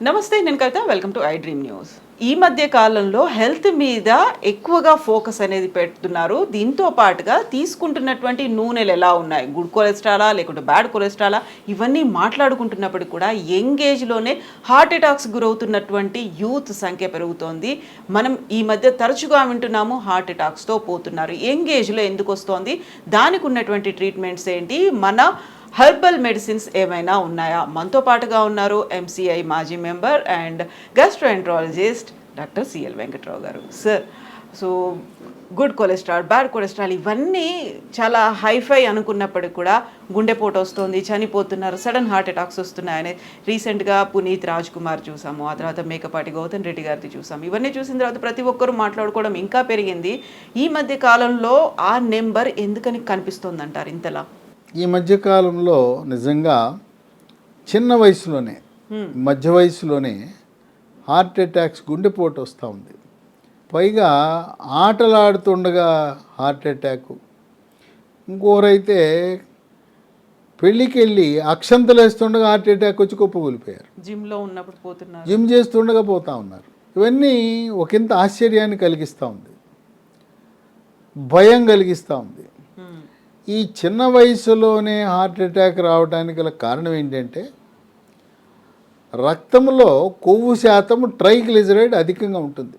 నమస్తే, నేను Kavitha. Welcome to iDream news. ఈ మధ్య కాలంలో హెల్త్ మీద ఎక్కువగా ఫోకస్ అనేది పెడుతున్నారు. దీంతో పాటుగా తీసుకుంటున్నటువంటి నూనెలు ఎలా ఉన్నాయి, గుడ్ కొలెస్ట్రాలా లేకుంటే బ్యాడ్ కొలెస్ట్రాలా, ఇవన్నీ మాట్లాడుకుంటున్నప్పటికీ కూడా యంగ్ ఏజ్లోనే హార్ట్ అటాక్స్ గురవుతున్నటువంటి యూత్ సంఖ్య పెరుగుతోంది. మనం ఈ మధ్య తరచుగా వింటున్నాము హార్ట్ అటాక్స్తో పోతున్నారు. యంగ్ ఏజ్లో ఎందుకు వస్తోంది, దానికి ఉన్నటువంటి ట్రీట్మెంట్స్ ఏంటి, మన హెర్బల్ మెడిసిన్స్ ఏమైనా ఉన్నాయా? మనతో పాటుగా ఉన్నారు ఎంసీఐ మాజీ member and gastroenterologist Dr.CL Venkat Rao గారు. Sir, so good cholesterol, bad cholesterol ఇవన్నీ చాలా హైఫై అనుకున్నప్పటికి కూడా గుండెపోటు వస్తుంది, చనిపోతున్నారు, సడన్ హార్ట్ అటాక్స్ వస్తున్నాయని రీసెంట్గా పునీత్ రాజ్ కుమార్ చూసాము, ఆ తర్వాత మేకపాటి గౌతమ్ రెడ్డి గారిది చూసాము. ఇవన్నీ చూసిన తర్వాత ప్రతి ఒక్కరూ మాట్లాడుకోవడం ఇంకా పెరిగింది. ఈ మధ్య కాలంలో ఆ నెంబర్ ఎందుకని కనిపిస్తుంది అంటారు ఇంతలా? ఈ మధ్యకాలంలో నిజంగా చిన్న వయసులోనే, మధ్య వయసులోనే హార్ట్ అటాక్స్, గుండెపోటు వస్తూ ఉంది. పైగా ఆటలాడుతుండగా హార్ట్ అటాకు. ఇంకోరైతే పెళ్ళికి వెళ్ళి అక్షంతలు వేస్తుండగా హార్ట్ అటాక్ వచ్చి కుప్పకూలిపోయారు. జిమ్లో ఉన్నప్పుడు పోతున్నారు, జిమ్ చేస్తుండగా పోతూ ఉన్నారు. ఇవన్నీ ఒకంత ఆశ్చర్యాన్ని కలిగిస్తూ ఉంది, భయం కలిగిస్తూ ఉంది. ఈ చిన్న వయసులోనే హార్ట్ అటాక్ రావడానికి గల కారణం ఏంటంటే రక్తంలో కొవ్వు శాతం ట్రైగ్లిజరైడ్ అధికంగా ఉంటుంది.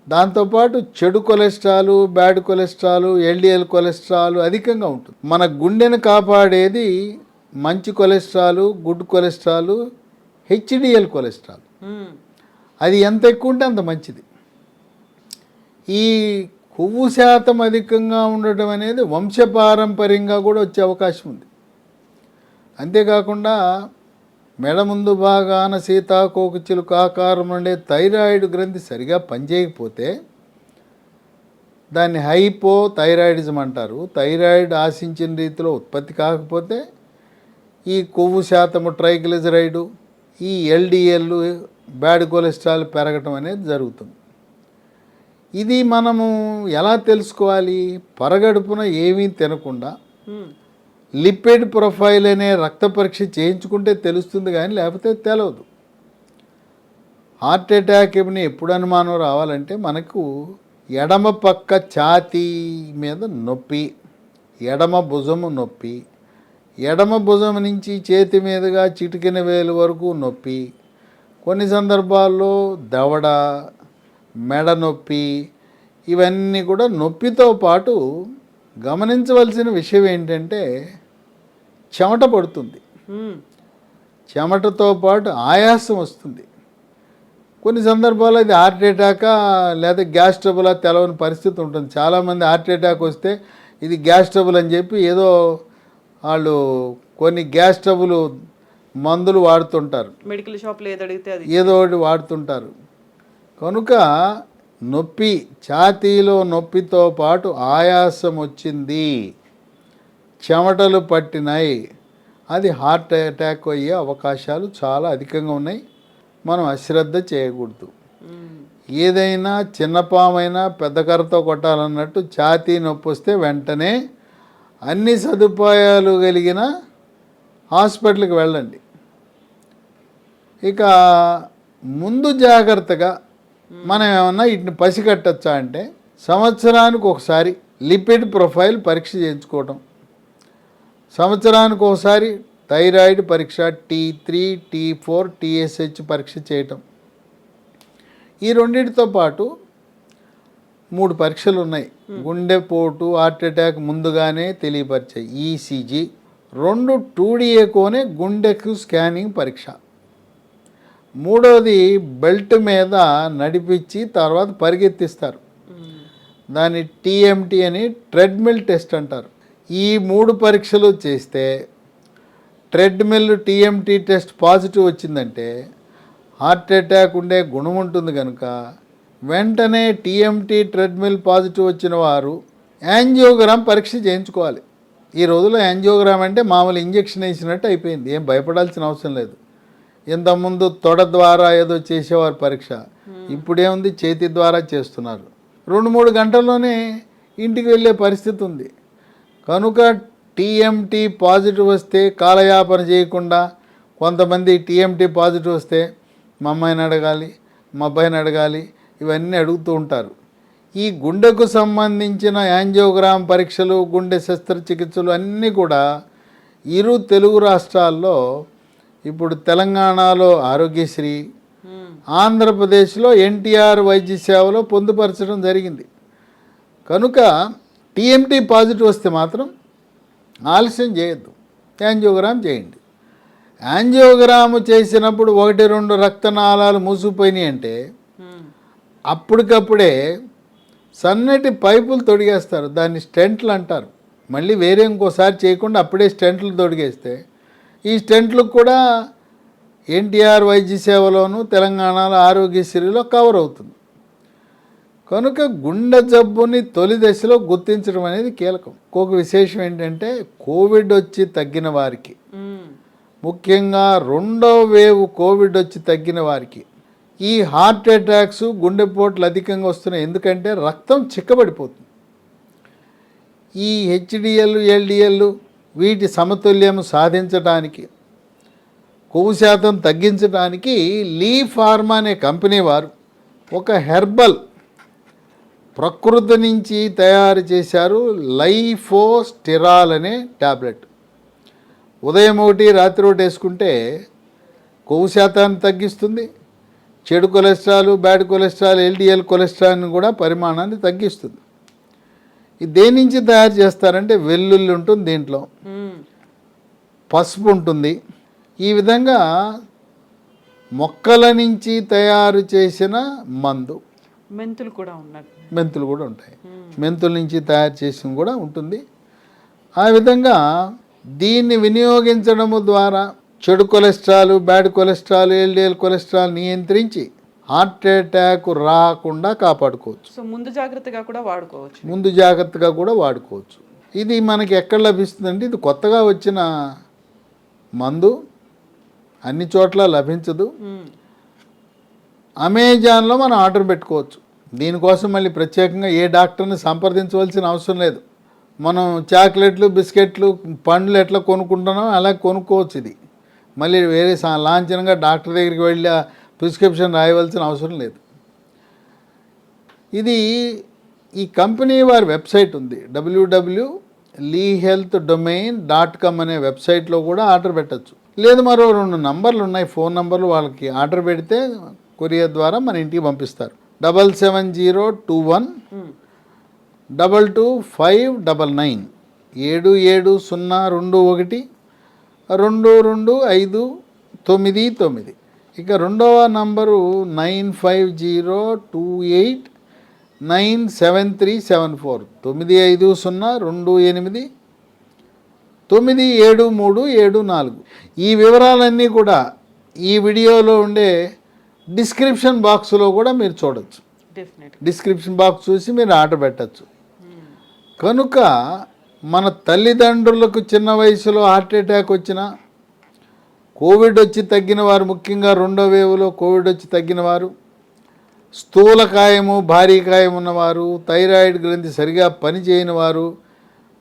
దాంతోపాటు చెడు cholesterol, bad cholesterol, LDL cholesterol అధికంగా ఉంటుంది. మన గుండెను కాపాడేది మంచి cholesterol, good cholesterol, HDL cholesterol. అది ఎంత ఎక్కువ ఉంటే అంత మంచిది. ఈ కొవ్వు శాతం అధికంగా ఉండటం అనేది వంశపారంపర్యంగా కూడా వచ్చే అవకాశం ఉంది. అంతేకాకుండా మెడ ముందు భాగాన సీతాకోకచిలుక ఆకారం ఉండే థైరాయిడ్ గ్రంథి సరిగా పనిచేయకపోతే దాన్ని హైపో థైరాయిడిజం అంటారు. థైరాయిడ్ ఆశించిన రీతిలో ఉత్పత్తి కాకపోతే ఈ కొవ్వు శాతము ట్రైగ్లిజరైడు, ఈ ఎల్డిఎల్, బ్యాడ్ కొలెస్ట్రాల్ పెరగటం అనేది జరుగుతుంది. ఇది మనము ఎలా తెలుసుకోవాలి? పరగడుపున ఏమీ తినకుండా లిపిడ్ ప్రొఫైల్ అనే రక్త పరీక్ష చేయించుకుంటే తెలుస్తుంది, కానీ లేకపోతే తెలియదు. హార్ట్ అటాక్ ఎప్పుడు అనుమానం రావాలంటే మనకు ఎడమ పక్క ఛాతీ మీద నొప్పి, ఎడమ భుజము నొప్పి, ఎడమ భుజం నుంచి చేతి మీదుగా చిటికెన వేలు వరకు నొప్పి, కొన్ని సందర్భాల్లో దవడ, మెడ నొప్పి, ఇవన్నీ కూడా నొప్పితో పాటు గమనించవలసిన విషయం ఏంటంటే చెమట పడుతుంది, చెమటతో పాటు ఆయాసం వస్తుంది. కొన్ని సందర్భాల్లో ఇది హార్ట్ అటాకా లేదా గ్యాస్ ట్రబులా తెలవని పరిస్థితి ఉంటుంది. చాలామంది హార్ట్ అటాక్ వస్తే ఇది గ్యాస్ ట్రబుల్ అని చెప్పి ఏదో వాళ్ళు కొన్ని గ్యాస్ ట్రబుల్ మందులు వాడుతుంటారు, మెడికల్ షాప్లో ఏదో ఒకటి వాడుతుంటారు. కనుక నొప్పి, ఛాతీలో నొప్పితో పాటు ఆయాసం వచ్చింది, చెమటలు పట్టినాయి, అది హార్ట్ అటాక్ అయ్యే అవకాశాలు చాలా అధికంగా ఉన్నాయి. మనం అశ్రద్ధ చేయకూడదు. ఏదైనా చిన్న పామైనా పెద్ద కర్రతో కొట్టాలన్నట్టు ఛాతీ నొప్పి వస్తే వెంటనే అన్ని సదుపాయాలు కలిగిన హాస్పిటల్కి వెళ్ళండి. ఇక ముందు జాగ్రత్తగా మనం ఏమన్నా వీటిని పసిగట్టచ్చా అంటే సంవత్సరానికి ఒకసారి లిపిడ్ ప్రొఫైల్ పరీక్ష చేయించుకోవటం, సంవత్సరానికి ఒకసారి థైరాయిడ్ పరీక్ష, T3, T4, TSH పరీక్ష చేయటం. ఈ రెండింటితో పాటు 3 పరీక్షలు ఉన్నాయి. గుండెపోటు, హార్ట్ అటాక్ ముందుగానే తెలియపరిచాయి ECG, 2 2D కోనే గుండెకు స్కానింగ్ పరీక్ష, 3వది బెల్ట్ మీద నడిపించి తర్వాత పరిగెత్తిస్తారు, దాన్ని TMT అని ట్రెడ్మిల్ టెస్ట్ అంటారు. ఈ 3 పరీక్షలు చేస్తే ట్రెడ్మిల్, TMT టెస్ట్ పాజిటివ్ వచ్చిందంటే హార్ట్ అటాక్ ఉండే గుణం ఉంటుంది. కనుక వెంటనే TMT, ట్రెడ్మిల్ పాజిటివ్ వచ్చిన వారు యాంజియోగ్రామ్ పరీక్ష చేయించుకోవాలి. ఈ రోజుల్లో యాంజియోగ్రామ్ అంటే మామూలు ఇంజెక్షన్ వేసినట్టు అయిపోయింది, ఏం భయపడాల్సిన అవసరం లేదు. ఇంతకుముందు తొడ ద్వారా ఏదో చేసేవారు పరీక్ష, ఇప్పుడేముంది చేతి ద్వారా చేస్తున్నారు. 2-3 గంటల్లోనే ఇంటికి వెళ్ళే పరిస్థితి ఉంది. కనుక TMT పాజిటివ్ వస్తే కాలయాపన చేయకుండా కొంతమంది టీఎంటీ పాజిటివ్ వస్తే మా అమ్మాయిని అడగాలి, మా అబ్బాయిని అడగాలి, ఇవన్నీ అడుగుతూ ఉంటారు. ఈ గుండెకు సంబంధించిన యాంజియోగ్రామ్ పరీక్షలు, గుండె శస్త్రచికిత్సలు అన్నీ కూడా ఇరు తెలుగు రాష్ట్రాల్లో, ఇప్పుడు తెలంగాణలో ఆరోగ్యశ్రీ, ఆంధ్రప్రదేశ్లో ఎన్టీఆర్ వైద్య సేవలో పొందుపరచడం జరిగింది. కనుక టీఎంటీ పాజిటివ్ వస్తే మాత్రం ఆలస్యం చేయొద్దు, యాంజియోగ్రామ్ చేయండి. యాంజియోగ్రామ్ చేసినప్పుడు 1-2 రక్తనాళాలు మూసుకుపోయినాయి అంటే అప్పటికప్పుడే సన్నటి పైపులు తొడిగేస్తారు, దాన్ని స్టెంట్లు అంటారు. మళ్ళీ వేరే ఇంకోసారి చేయకుండా అప్పుడే స్టెంట్లు తొడిగేస్తే ఈ స్టెంట్లకు కూడా ఎన్టీఆర్ వైద్య సేవలోను తెలంగాణలో ఆరోగ్యశ్రీలో కవర్ అవుతుంది. కనుక గుండె జబ్బుని తొలి దశలో గుర్తించడం అనేది కీలకం. ఇంకొక విశేషం ఏంటంటే కోవిడ్ వచ్చి తగ్గిన వారికి, ముఖ్యంగా 2వ వేవ్ కోవిడ్ వచ్చి తగ్గిన వారికి ఈ హార్ట్ అటాక్స్, గుండెపోట్లు అధికంగా వస్తున్నాయి. ఎందుకంటే రక్తం చిక్కబడిపోతుంది. ఈ హెచ్డిఎల్, ఎల్డిఎల్ వీటి సమతుల్యం సాధించడానికి, కొవ్వు శాతం తగ్గించడానికి లీ ఫార్మా అనే కంపెనీ వారు ఒక హెర్బల్ ప్రకృతి నుంచి తయారు చేశారు లైఫోస్టిరాల్ అనే ట్యాబ్లెట్. ఉదయం ఒకటి, రాత్రి ఒకటి వేసుకుంటే కొవ్వు శాతాన్ని తగ్గిస్తుంది, చెడు కొలెస్ట్రాల్, బ్యాడ్ కొలెస్ట్రాల్, ఎల్డిఎల్ కొలెస్ట్రాల్ని కూడా పరిమాణాన్ని తగ్గిస్తుంది. ఇది దేని నుంచి తయారు చేస్తారంటే వెల్లుల్లి ఉంటుంది, దీంట్లో పసుపు ఉంటుంది. ఈ విధంగా మొక్కల నుంచి తయారు చేసిన మందు. మెంతులు కూడా ఉన్నాయి, మెంతులు కూడా ఉంటాయి, మెంతుల నుంచి తయారు చేసిన కూడా ఉంటుంది. ఆ విధంగా దీన్ని వినియోగించడము ద్వారా చెడు cholesterol, bad cholesterol, LDL cholesterol నియంత్రించి హార్ట్ అటాక్ రాకుండా కాపాడుకోవచ్చు. సో ముందు జాగ్రత్తగా కూడా వాడుకోవచ్చు. ఇది మనకి ఎక్కడ లభిస్తుందంటే ఇది కొత్తగా వచ్చిన మందు, అన్ని చోట్ల లభించదు. అమెజాన్లో మనం ఆర్డర్ పెట్టుకోవచ్చు. దీనికోసం మళ్ళీ ప్రత్యేకంగా ఏ డాక్టర్ని సంప్రదించవలసిన అవసరం లేదు. మనం చాక్లెట్లు, బిస్కెట్లు, పండ్లు ఎట్లా కొనుక్కుంటున్నామో అలా కొనుక్కోవచ్చు. ఇది మళ్ళీ వేరే లాంఛనంగా డాక్టర్ దగ్గరికి వెళ్ళి ప్రిస్క్రిప్షన్ రాయవలసిన అవసరం లేదు. ఇది ఈ కంపెనీ వారి వెబ్సైట్ ఉంది, www.leehealthdomain.com అనే వెబ్సైట్లో కూడా ఆర్డర్ పెట్టచ్చు. లేదు మరో 2 నంబర్లు ఉన్నాయి, ఫోన్ నంబర్లు. వాళ్ళకి ఆర్డర్ పెడితే కొరియర్ ద్వారా మన ఇంటికి పంపిస్తారు. 77021 22599 7702 222599. ఇక రెండవ నంబరు 9502897374 9502897374. ఈ వివరాలన్నీ కూడా ఈ వీడియోలో ఉండే డిస్క్రిప్షన్ బాక్స్లో కూడా మీరు చూడొచ్చు. డిస్క్రిప్షన్ బాక్స్ చూసి మీరు ఆర్డర్ పెట్టచ్చు. కనుక మన తల్లిదండ్రులకు చిన్న వయసులో హార్ట్ అటాక్ వచ్చినా, కోవిడ్ వచ్చి తగ్గిన వారు, ముఖ్యంగా 2వ వేవ్లో కోవిడ్ వచ్చి తగ్గిన వారు, స్థూలకాయము, భారీకాయం ఉన్నవారు, థైరాయిడ్ గ్రంథి సరిగా పనిచేయని వారు,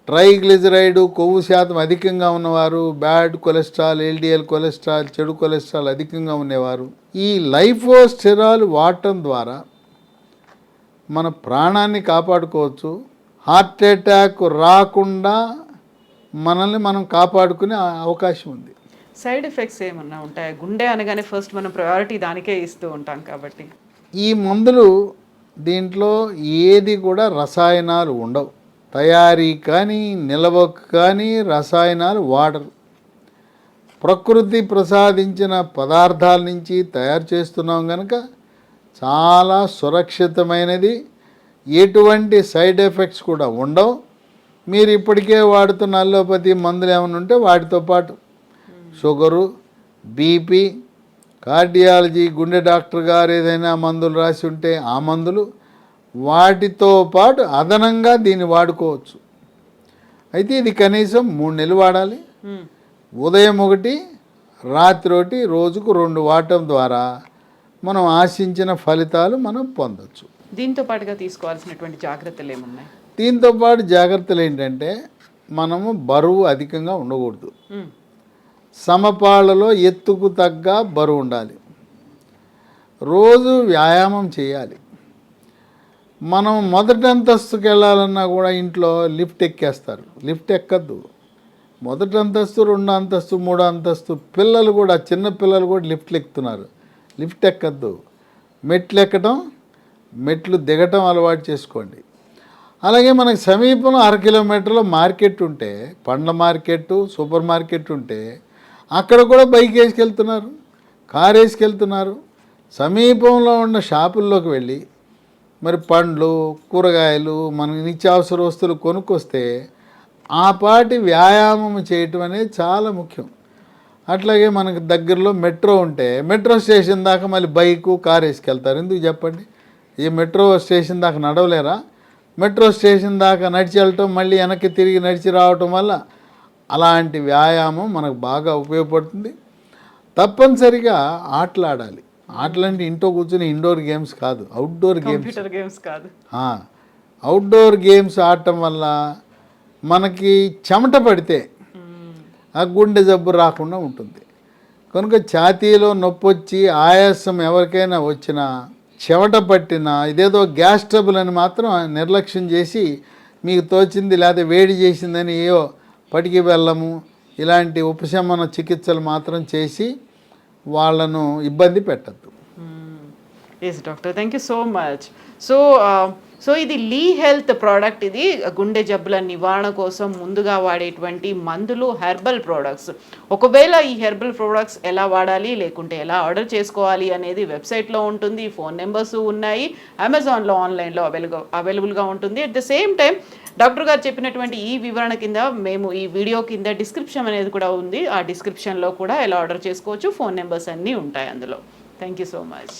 ట్రైగ్లిజరైడ్ కొవ్వు శాతం అధికంగా ఉన్నవారు, బ్యాడ్ కొలెస్ట్రాల్, ఎల్డిఎల్ కొలెస్ట్రాల్, చెడు కొలెస్ట్రాల్ అధికంగా ఉండేవారు ఈ లైఫోస్టిరాల్ వాడటం ద్వారా మన ప్రాణాన్ని కాపాడుకోవచ్చు. హార్ట్ అటాక్ రాకుండా మనల్ని మనం కాపాడుకునే అవకాశం ఉంది. సైడ్ ఎఫెక్ట్స్ ఏమన్నా ఉంటాయి? గుండె అనగానే ఫస్ట్ మనం ప్రయారిటీ దానికే ఇస్తూ ఉంటాం కాబట్టి ఈ మందులు దీంట్లో ఏది కూడా రసాయనాలు ఉండవు. తయారీ కానీ నిల్వకు కానీ రసాయనాలు వాడరు. ప్రకృతి ప్రసాదించిన పదార్థాల నుంచి తయారు చేస్తున్నాం కనుక చాలా సురక్షితమైనది. ఎటువంటి సైడ్ ఎఫెక్ట్స్ కూడా ఉండవు. మీరు ఇప్పటికే వాడుతున్న అల్లోపతి మందులు ఏమైనా ఉంటే వాటితో పాటు షుగరు, బీపీ, కార్డియాలజీ, గుండె డాక్టర్ గారు ఏదైనా మందులు రాసి ఉంటే ఆ మందులు, వాటితో పాటు అదనంగా దీన్ని వాడుకోవచ్చు. అయితే ఇది కనీసం 3 నెలలు వాడాలి. ఉదయం 1, రాత్రి 1, రోజుకు 2 వాడటం ద్వారా మనం ఆశించిన ఫలితాలు మనం పొందొచ్చు. దీంతో పాటుగా తీసుకోవాల్సినటువంటి జాగ్రత్తలు ఏమున్నాయి? దీంతో పాటు జాగ్రత్తలు ఏంటంటే మనము బరువు అధికంగా ఉండకూడదు. సమపాళ్ళలో ఎత్తుకు తగ్గ బరువు ఉండాలి. రోజు వ్యాయామం చేయాలి. మనం మొదటి అంతస్తుకి వెళ్ళాలన్నా కూడా ఇంట్లో లిఫ్ట్ ఎక్కేస్తారు. లిఫ్ట్ ఎక్కద్దు. మొదటి అంతస్తు, 2 అంతస్తు, 3 అంతస్తు పిల్లలు కూడా, చిన్న పిల్లలు కూడా లిఫ్ట్లు ఎక్కుతున్నారు. లిఫ్ట్ ఎక్కద్దు. మెట్లు ఎక్కడం, మెట్లు దిగటం అలవాటు చేసుకోండి. అలాగే మనకి సమీపంలో 1/2 కిలోమీటర్లో మార్కెట్ ఉంటే, పండ్ల మార్కెట్, సూపర్ మార్కెట్ ఉంటే అక్కడ కూడా బైక్ వేసుకెళ్తున్నారు, కారు వేసుకెళ్తున్నారు. సమీపంలో ఉన్న షాపుల్లోకి వెళ్ళి మరి పండ్లు, కూరగాయలు, మనకి నిత్యావసర వస్తువులు కొనుక్కొస్తే ఆ పాటి వ్యాయామం చేయటం అనేది చాలా ముఖ్యం. అట్లాగే మనకు దగ్గరలో మెట్రో ఉంటే మెట్రో స్టేషన్ దాకా మళ్ళీ బైకు, కారు వేసుకెళ్తారు. ఎందుకు చెప్పండి? ఈ మెట్రో స్టేషన్ దాకా నడవలేరా? మెట్రో స్టేషన్ దాకా నడిచి వెళ్ళటం, మళ్ళీ వెనక్కి తిరిగి నడిచి రావటం వల్ల అలాంటి వ్యాయామం మనకు బాగా ఉపయోగపడుతుంది. తప్పనిసరిగా ఆటలు ఆడాలి. ఆటలంటే ఇంట్లో కూర్చుని ఇండోర్ గేమ్స్ కాదు, అవుట్డోర్ గేమ్స్ కాదు. అవుట్డోర్ గేమ్స్ ఆడటం వల్ల మనకి చెమట పడితే ఆ గుండె జబ్బు రాకుండా ఉంటుంది. కనుక ఛాతీలో నొప్పి వచ్చి ఆయాసం ఎవరికైనా వచ్చినా, చెమట పట్టినా, ఇదేదో గ్యాస్ ట్రబుల్ అని మాత్రం నిర్లక్ష్యం చేసి మీకు తోచింది లేదా వేడి చేసిందని ఏవో పటికి బెల్లము ఇలాంటి ఉపశమన చికిత్సలు మాత్రం చేసి వాళ్ళను ఇబ్బంది పెట్టద్దు. Yes doctor, thank you so much. So ఇది లీ హెల్త్ ప్రోడక్ట్. ఇది గుండె జబ్బుల నివారణ కోసం ముందుగా వాడేటువంటి మందులు, హెర్బల్ ప్రోడక్ట్స్. ఒకవేళ ఈ హెర్బల్ ప్రోడక్ట్స్ ఎలా వాడాలి, లేకుంటే ఎలా ఆర్డర్ చేసుకోవాలి అనేది వెబ్సైట్లో ఉంటుంది. ఫోన్ నెంబర్స్ ఉన్నాయి, అమెజాన్లో ఆన్లైన్లో అవైలబుల్గా ఉంటుంది. At the same time doctor గారు చెప్పినటువంటి ఈ వివరణ కింద మేము ఈ వీడియో కింద డిస్క్రిప్షన్ అనేది కూడా ఉంది. ఆ డిస్క్రిప్షన్లో కూడా ఎలా ఆర్డర్ చేసుకోవచ్చు, ఫోన్ నెంబర్స్ అన్నీ ఉంటాయి అందులో. Thank you so much.